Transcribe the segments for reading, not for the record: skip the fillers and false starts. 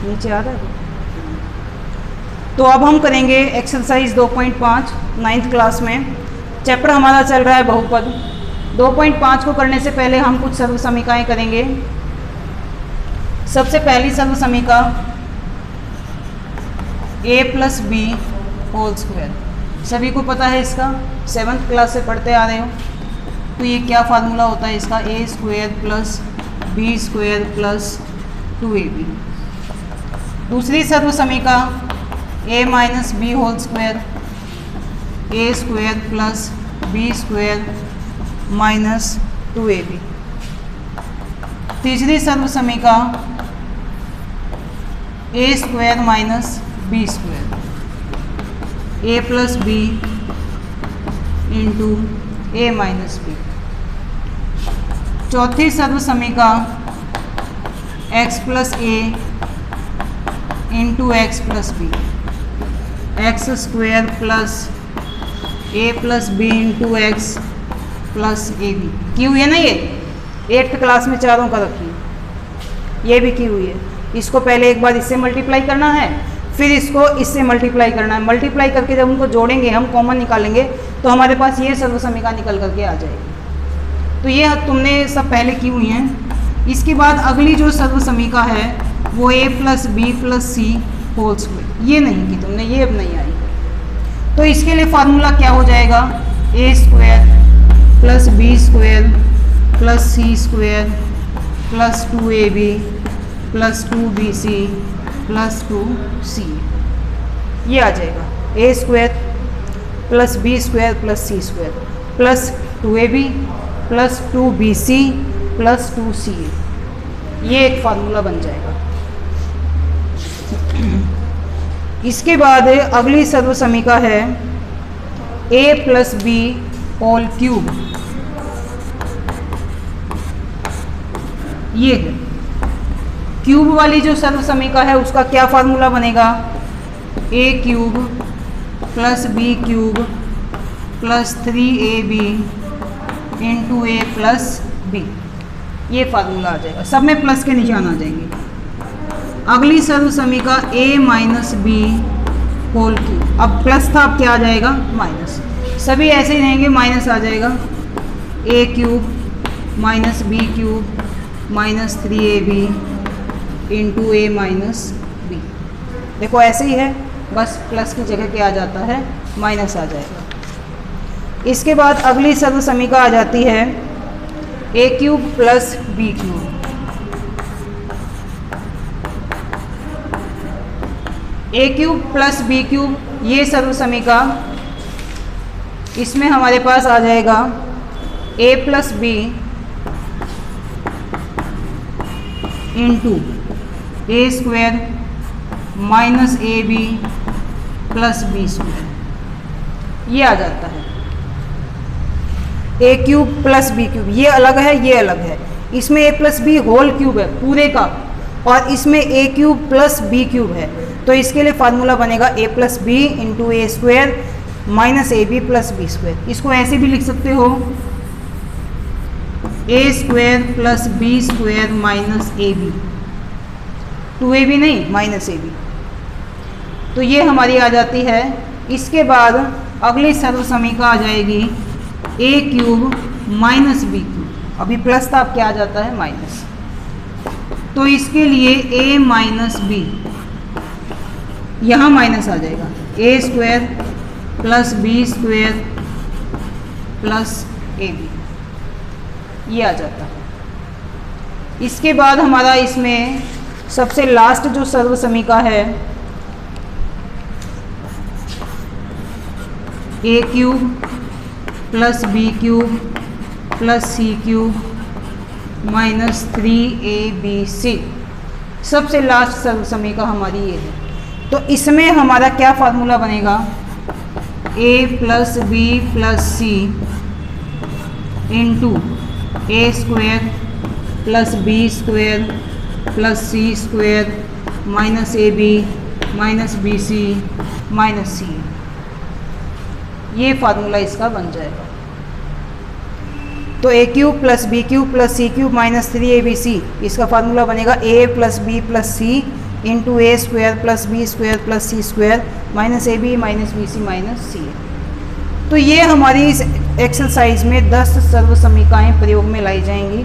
नीचे आ रहा है। तो अब हम करेंगे एक्सरसाइज 2.5 9th क्लास में। चैप्टर हमारा चल रहा है बहुपद। 2.5 को करने से पहले हम कुछ सर्व समीकाएँ करेंगे। सबसे पहली सर्व समीका a + b होल स्क्वायर। सभी को पता है इसका, 7th क्लास से पढ़ते आ रहे हो। तो ये क्या फार्मूला होता है इसका, a² + b² + 2ab। दूसरी सर्व समीका a - b whole square, a² + b² - 2ab। तीसरी सर्व समीका a² - b², a + b × a - b। चौथी सर्व समीका x + a × x + b, x² + a + b × x + ab। की हुई है ना ये, 8th क्लास में चारों का रखी। ये भी की हुई है। इसको पहले एक बार इससे मल्टीप्लाई करना है, फिर इसको इससे मल्टीप्लाई करना है। मल्टीप्लाई करके जब उनको जोड़ेंगे, हम कॉमन निकालेंगे, तो हमारे पास ये सर्व समीका निकल करके आ जाएगी। तो ये तुमने सब पहले की हुई हैं। इसके बाद अगली जो सर्व समीका है वो a + b + c whole square. ये नहीं की तुमने, ये अब नहीं आई। तो इसके लिए फार्मूला क्या हो जाएगा, a² + b² + c² + 2ab + 2bc + 2c। ये आ जाएगा a² + b² + c² + 2ab + 2bc + 2c। ये एक फार्मूला बन जाएगा। इसके बाद अगली सर्व समीका है a + b होल क्यूब। ये है क्यूब वाली जो सर्व समीका है, उसका क्या फार्मूला बनेगा, a³ + b³ + 3ab × a + b। ये फार्मूला आ जाएगा। सब में प्लस के निशान आ जाएंगे। अगली सर्व समीका a - b होल क्यूब। अब प्लस था, अब क्या आ जाएगा, माइनस। सभी ऐसे ही रहेंगे, माइनस आ जाएगा। a³ - b³ - 3ab × a - b। देखो ऐसे ही है, बस प्लस की जगह क्या आ जाता है, माइनस आ जाएगा। इसके बाद अगली सर्व समीका आ जाती है a³ + b³। a³ + b³, ये सर्व समीका, इसमें हमारे पास आ जाएगा a + b × a² - ab + b²। ये आ जाता है a³ + b³। ये अलग है, ये अलग है। इसमें a + b होल क्यूब है पूरे का, और इसमें a³ + b³ है। तो इसके लिए फार्मूला बनेगा a + b × a² - ab + b²। इसको ऐसे भी लिख सकते हो, a² + b² - ab, 2ab नहीं, -ab। तो ये हमारी आ जाती है। इसके बाद अगली सर्व समीका आ जाएगी a³ - b³। अभी प्लस था, अब क्या आ जाता है, माइनस। तो इसके लिए a - b, यहाँ माइनस आ जाएगा, a² + b² + ab। ये आ जाता है। इसके बाद हमारा इसमें सबसे लास्ट जो सर्व समीका है a³ + b³ + c³ - 3abc। सबसे लास्ट सर्व समीका हमारी ये है। तो इसमें हमारा क्या फार्मूला बनेगा, a + b + c × a² + b² + c² - ab - bc - c। ये फार्मूला इसका बन जाएगा। तो a³ + b³ + c³ - 3abc, इसका फार्मूला बनेगा a + b + c into a square plus b square plus c square minus a b minus b c minus c a. तो ये हमारी इस एक्सरसाइज में 10 सर्व समीकाएँ प्रयोग में लाई जाएंगी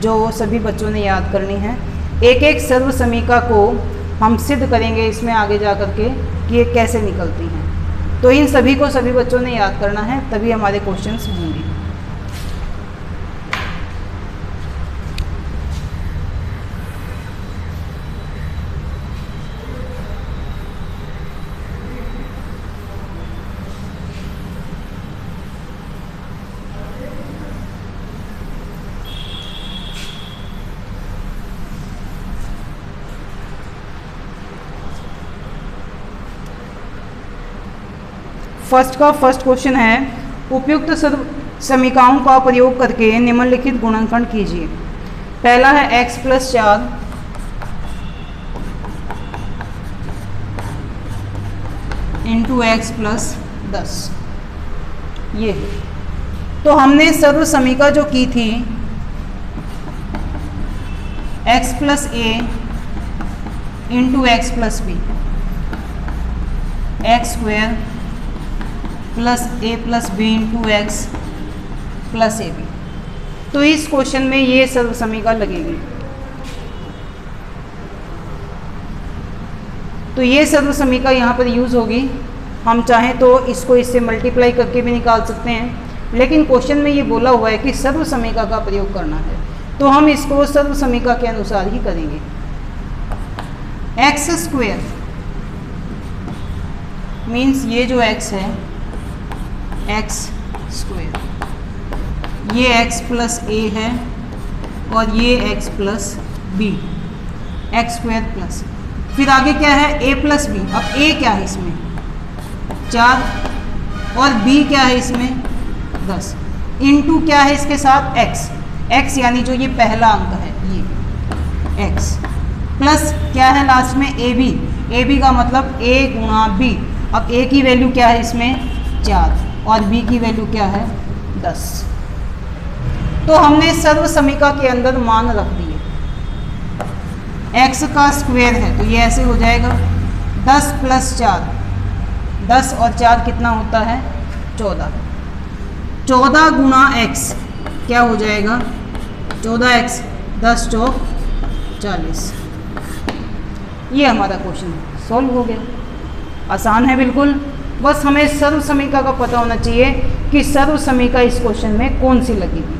जो सभी बच्चों ने याद करनी है। एक एक सर्व समीका को हम सिद्ध करेंगे इसमें आगे जा कर के कि ये कैसे निकलती हैं। तो इन सभी को सभी बच्चों ने याद करना है, तभी हमारे क्वेश्चंस होंगे। फर्स्ट क्वेश्चन है, उपयुक्त सर्व समीकरणों का प्रयोग करके निम्नलिखित गुणनखंड कीजिए। पहला है x plus 4 into x plus 10। ये है। तो हमने सर्व समीका जो की थी x plus a into x plus b, x square plus a plus B into x plus a b. तो इस क्वेश्चन में ये सर्व समीका लगेगी। तो ये सर्व समीका यहाँ पर यूज़ होगी। हम चाहें तो इसको इससे मल्टीप्लाई करके भी निकाल सकते हैं, लेकिन क्वेश्चन में ये बोला हुआ है कि सर्व समीका का प्रयोग करना है, तो हम इसको सर्व समीका के अनुसार ही करेंगे। एक्स स्क्वायर मीन्स ये जो x है एक्स स्क्वायर, ये x प्लस ए है और ये x plus b, x square plus, फिर आगे क्या है a प्लस बी। अब a क्या है इसमें 4 और b क्या है इसमें 10, इनटू क्या है इसके साथ x यानी जो ये पहला अंक है ये x, प्लस क्या है लास्ट में a b का मतलब a गुणा b। अब a की वैल्यू क्या है इसमें 4 और b की वैल्यू क्या है 10। तो हमने सर्व समीका के अंदर मान रख दिए। x का स्क्वायर है तो ये ऐसे हो जाएगा 10 प्लस 4, 10 और 4 कितना होता है 14 गुणा x क्या हो जाएगा 14x, 10 चौक 40। ये हमारा क्वेश्चन सॉल्व हो गया। आसान है बिल्कुल, बस हमें सर्व समीका का पता होना चाहिए कि सर्व समीका इस क्वेश्चन में कौन सी लगेगी,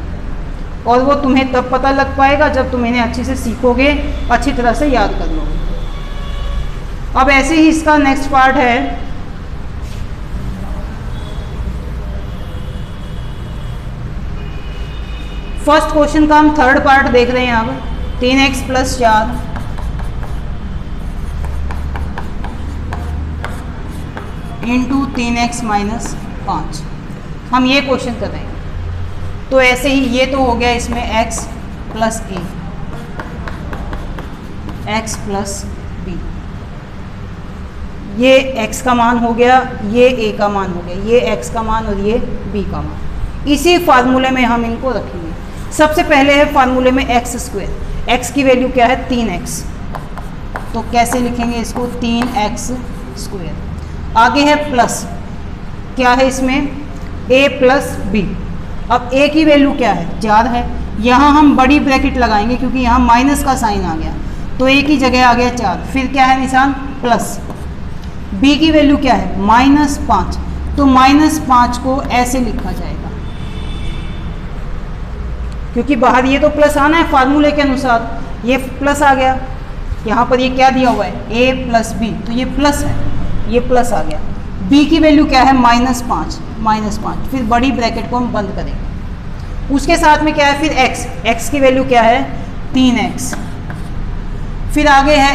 और वो तुम्हें तब पता लग पाएगा जब तुम इन्हें अच्छे से सीखोगे, अच्छी तरह से याद कर लोगे। अब ऐसे ही इसका नेक्स्ट पार्ट है फर्स्ट क्वेश्चन का हम थर्ड पार्ट देख रहे हैं। अब 3x plus 4 into 3x minus 5, हम ये क्वेश्चन कर रहे हैं। तो ऐसे ही ये तो हो गया इसमें x प्लस ए, एक्स प्लस बी, ये x का मान हो गया, ये a का मान हो गया, ये x का मान और ये b का मान। इसी फार्मूले में हम इनको रखेंगे। सबसे पहले है फार्मूले में एक्स स्क्वायर, x की वैल्यू क्या है 3x, तो कैसे लिखेंगे इसको 3x स्क्वायर। आगे है प्लस, क्या है इसमें a प्लस बी। अब a की वैल्यू क्या है 4 है, यहाँ हम बड़ी ब्रैकेट लगाएंगे क्योंकि यहाँ माइनस का साइन आ गया, तो a की जगह आ गया 4, फिर क्या है निशान प्लस। b की वैल्यू क्या है -5, तो -5 को ऐसे लिखा जाएगा क्योंकि बाहर ये तो प्लस आना है फार्मूले के अनुसार, ये प्लस आ गया। यहाँ पर ये क्या दिया हुआ है a प्लस बी, तो ये प्लस है, ये प्लस आ गया। b की वैल्यू क्या है -5, फिर बड़ी ब्रैकेट को हम बंद करेंगे। उसके साथ में क्या है फिर x की वैल्यू क्या है 3x, फिर आगे है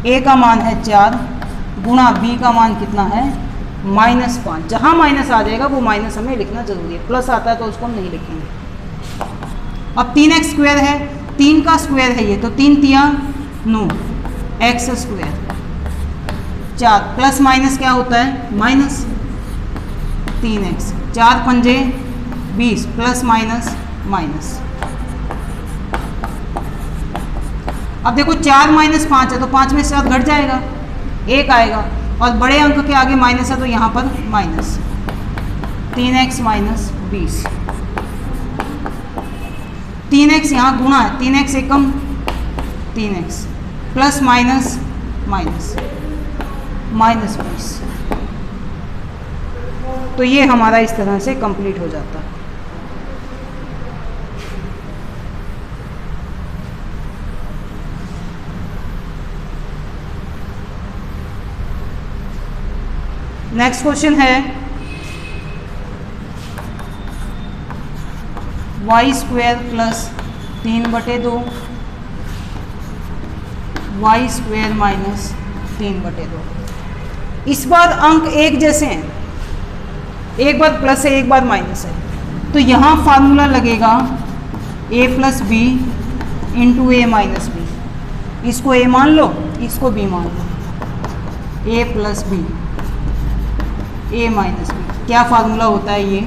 a का मान है 4 गुणा b का मान कितना है -5। जहाँ माइनस आ जाएगा वो माइनस हमें लिखना जरूरी है, प्लस आता है तो उसको हम नहीं लिखेंगे। अब 3x स्क्वायर है, 3 का स्क्वायर है ये, तो 3 तिया 9 x स्क्वायर 4 प्लस माइनस क्या होता है माइनस 3x, 4 पंजे 20 प्लस माइनस माइनस। अब देखो 4 माइनस 5 है तो 5 में से 7 घट जाएगा, 1 आएगा, और बड़े अंक के आगे माइनस है तो यहाँ पर माइनस 3x माइनस 20। 3x यहाँ गुणा है, 3x एकम 3x plus minus minus minus 20। तो ये हमारा इस तरह से कंप्लीट हो जाता है। नेक्स्ट क्वेश्चन है y square plus 3/2 y square minus 3/2। इस बार अंक एक जैसे हैं, एक बार प्लस है एक बार माइनस है, तो यहाँ फार्मूला लगेगा a plus B into A minus b. इसको a मान लो, इसको b मान लो, a plus b a minus b. क्या फार्मूला होता है ये?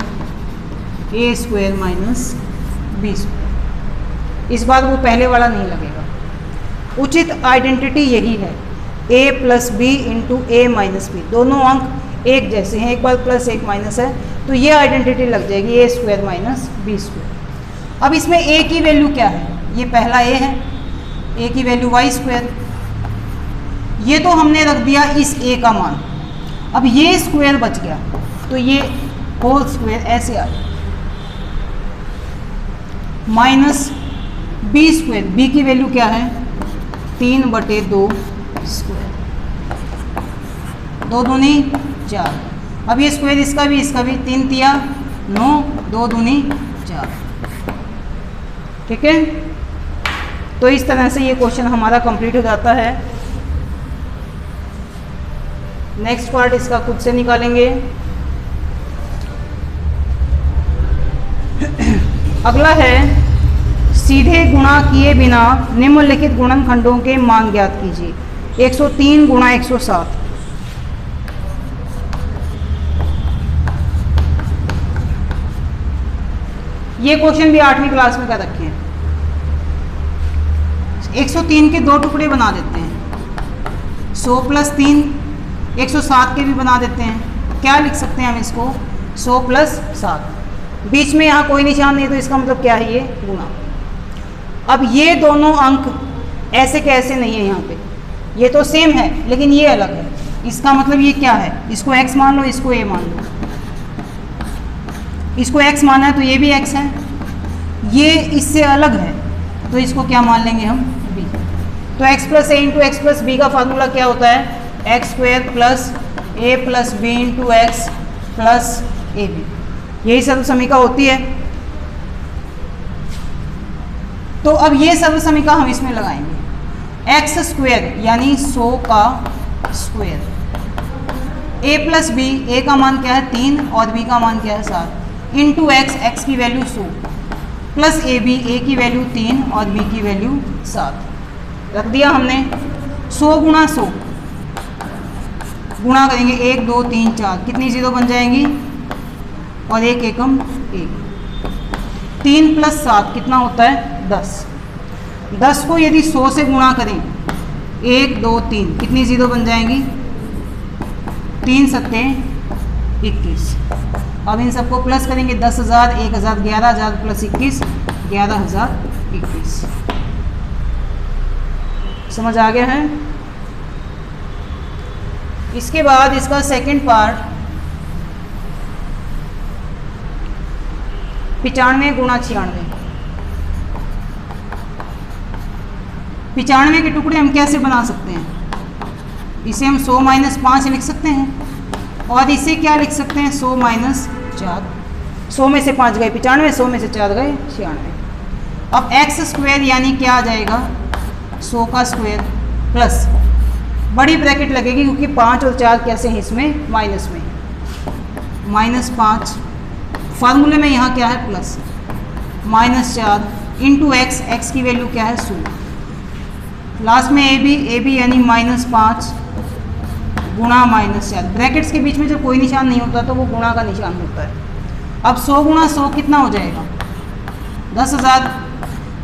A square minus B square. इस बार वो पहले वाला नहीं लगेगा। उचित आइडेंटिटी यही है, a plus B into A minus b. दोनों अंक एक जैसे हैं, एक बार प्लस एक माइनस है, तो ये आइडेंटिटी लग जाएगी ए स्क्वायर माइनस बी स्क्वायर। अब इसमें a की वैल्यू क्या है? ये पहला a है, a की वैल्यू वाई स्क्वायर। ये तो हमने रख दिया इस a का मान। अब ये स्क्वायर बच गया तो ये होल स्क्वायर ऐसे आ जाए, माइनस बी स्क्वायर। बी की वैल्यू क्या है? 3/2 स्क्वायर, 2 दूनी 4। अब ये स्क्वायर इसका भी 3 तिया 9, 2 दूनी 4। ठीक है, तो इस तरह से ये क्वेश्चन हमारा कंप्लीट हो जाता है। नेक्स्ट पार्ट इसका खुद से निकालेंगे। अगला है सीधे गुणा किए बिना निम्नलिखित गुणनखंडों के मान ज्ञात कीजिए। 103 गुणा 107। ये क्वेश्चन भी 8वीं क्लास में कर रखे हैं। 103 के 2 टुकड़े बना देते हैं, 100 प्लस 3 107 के भी बना देते हैं। क्या लिख सकते हैं हम इसको? 100 प्लस 7। बीच में यहाँ कोई निशान नहीं तो इसका मतलब क्या है? ये गुणा। अब ये दोनों अंक ऐसे कैसे नहीं है यहाँ पे, ये तो सेम है लेकिन ये अलग है। इसका मतलब ये क्या है? इसको x मान लो, इसको a मान लो। इसको x माना है तो ये भी x है, ये इससे अलग है तो इसको क्या मान लेंगे हम? b। तो x plus a into x plus b का फार्मूला क्या होता है? X square plus a plus B into x plus a b. यही सर्व समीका होती है। तो अब ये सर्व समीका हम इसमें लगाएंगे। एक्स स्क्वायर यानी 100 का स्क्वायर, ए प्लस बी, ए का मान क्या है 3 और बी का मान क्या है 7, इंटू एक्स, एक्स की वैल्यू 100 प्लस ए बी, ए की वैल्यू 3 और बी की वैल्यू 7 रख दिया हमने। 100 गुणा 100 गुणा करेंगे 1 2 3 4, कितनी जीरो बन जाएंगी? और 1 एकम 1। 3 प्लस 7 कितना होता है? 10। 10 को यदि 100 से गुणा करें 1 2 3, कितनी जीरो बन जाएंगी? 3 सत्ते 21। अब इन सबको प्लस करेंगे 10,000 1000 11,000 प्लस 21 11,021। समझ आ गया है? इसके बाद इसका सेकंड पार्ट 95 गुणा 96। 95 के टुकड़े हम कैसे बना सकते हैं? इसे हम 100 माइनस 5 लिख सकते हैं और इसे क्या लिख सकते हैं? 100 माइनस 4। 100 में से 5 गए 95, 100 में से 4 गए 96। अब एक्स स्क्वायर यानी क्या आ जाएगा? 100 का स्क्वायर प्लस बड़ी ब्रैकेट लगेगी क्योंकि 5 और 4 कैसे हैं इसमें? माइनस में, -5। फार्मूले में यहाँ क्या है? प्लस, -4 इंटू एक्स, एक्स की वैल्यू क्या है? 100। लास्ट में ए बी यानी -5 गुणा -4। ब्रैकेट्स के बीच में जब कोई निशान नहीं होता तो वो गुणा का निशान होता है। अब 100 गुणा 100 कितना हो जाएगा? 10,000।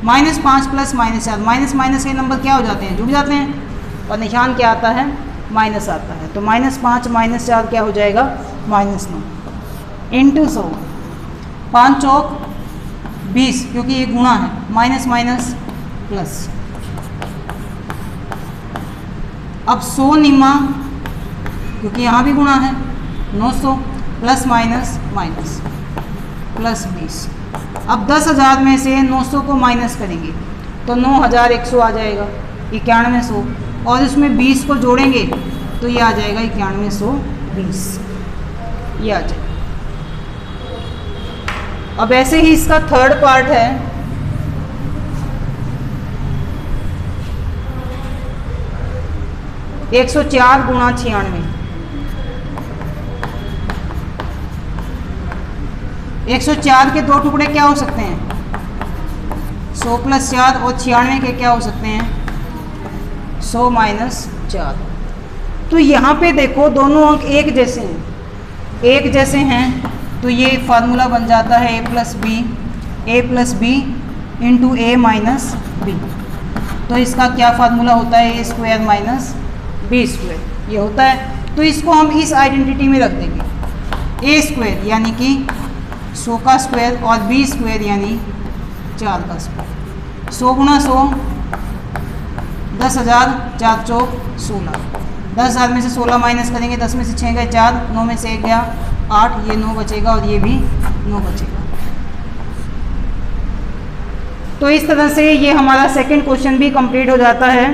-5 प्लस -4, माइनस माइनस के नंबर क्या हो जाते हैं, जुड़ जाते हैं, और निशान क्या आता है, माइनस आता है। तो -5 -4 क्या हो जाएगा, -9 इंटू 100, 5 चौक 20, क्योंकि ये गुणा है, माइनस माइनस प्लस। अब 100 निमा, क्योंकि यहाँ भी गुणा है, 900 प्लस माइनस माइनस प्लस 20। अब 10,000 में से 900 को माइनस करेंगे तो 9,100 आ जाएगा, 9100, और इसमें 20 को जोड़ेंगे तो ये आ जाएगा 9120, ये आ जाएगा। अब ऐसे ही इसका थर्ड पार्ट है, एक 104 गुणा 96, 104 के 2 टुकड़े क्या हो सकते हैं, 100 प्लस 4, और 96 के क्या हो सकते हैं, 100 माइनस 4। तो यहाँ पे देखो दोनों अंक एक जैसे हैं, एक जैसे हैं, तो ये फार्मूला बन जाता है a plus B into A minus B. तो इसका क्या फार्मूला होता है, a square minus B square, ये होता है। तो इसको हम इस आइडेंटिटी में रख देंगे, a स्क्वायर यानी कि 100 का स्क्वायर और बी स्क्वायर यानी 4 का स्क्वायर। 100 गुणा 100 10,000, 4 चौक 16, 10,000 में से 16 माइनस करेंगे, 10 में से 6 गए 4, 9 में से 1 गया 8, ये 9 बचेगा और ये भी 9 बचेगा। तो इस तरह से ये हमारा सेकंड क्वेश्चन भी कंप्लीट हो जाता है।